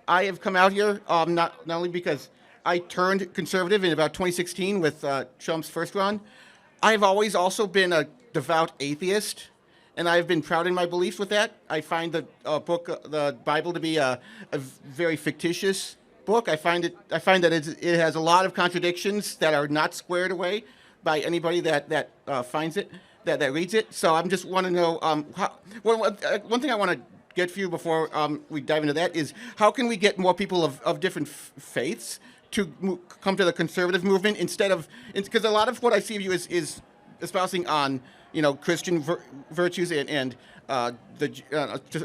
I have come out here not only because I turned conservative in about 2016 with Trump's first run. I've always also been a devout atheist, and I've been proud in my beliefs with that. I find the book, the Bible, to be a very fictitious book. I find that it has a lot of contradictions that are not squared away by anybody that finds it, that reads it. So I'm just want to know one thing I want to get for you before we dive into that is how can we get more people of different faiths to come to the conservative movement instead of, because a lot of what I see of you is espousing on Christian virtues and to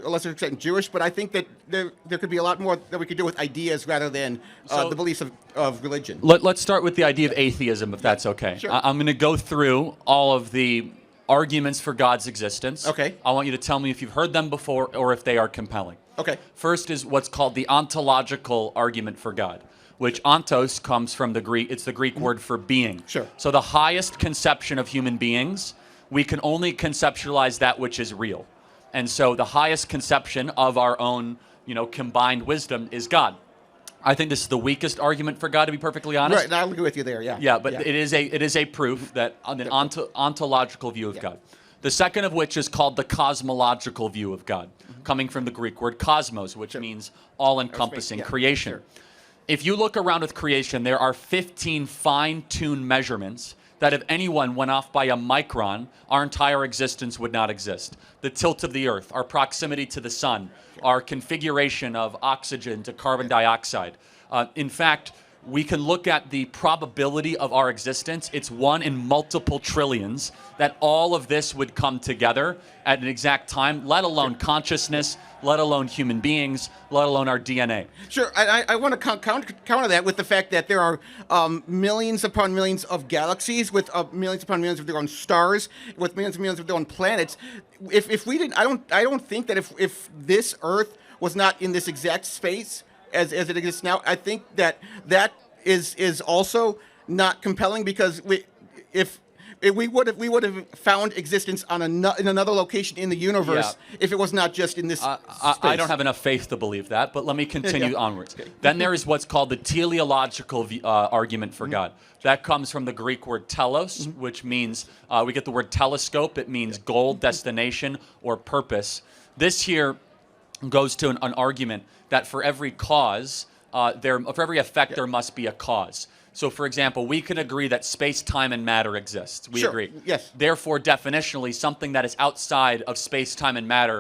a lesser extent Jewish, but I think that there could be a lot more that we could do with ideas rather than the beliefs of religion. Let's start with the idea of atheism, if that's okay. Sure. I'm going to go through all of the arguments for God's existence. Okay. I want you to tell me if you've heard them before or if they are compelling. Okay. First is what's called the ontological argument for God, which ontos comes from the Greek. It's the Greek word for being. Sure. So the highest conception of human beings, we can only conceptualize that which is real. And so the highest conception of our own, combined wisdom is God. I think this is the weakest argument for God, to be perfectly honest. Right, I'll agree with you there, yeah. Yeah, but it is a proof that on an ontological view of God. The second of which is called the cosmological view of God, coming from the Greek word cosmos, which means all-encompassing creation. Sure. If you look around with creation, there are 15 fine-tuned measurements that if anyone went off by a micron, our entire existence would not exist. The tilt of the Earth, our proximity to the sun, our configuration of oxygen to carbon dioxide. In fact, we can look at the probability of our existence. It's 1 in multiple trillions that all of this would come together at an exact time, let alone consciousness, let alone human beings, let alone our DNA. Sure, I want to counter that with the fact that there are millions upon millions of galaxies with millions upon millions of their own stars, with millions and millions of their own planets. If we didn't, I don't think that if this Earth was not in this exact space as it exists now, I think that is also not compelling because we would have found existence on in another location in the universe if it was not just in this space. I don't have enough faith to believe that, but let me continue onwards. Okay. Then there is what's called the teleological argument for God. That comes from the Greek word telos, which means, we get the word telescope. It means goal, destination, or purpose. This here goes to an argument that for every cause, for every effect, there must be a cause. So, for example, we can agree that space, time, and matter exists. We agree. Yes. Therefore, definitionally, something that is outside of space, time, and matter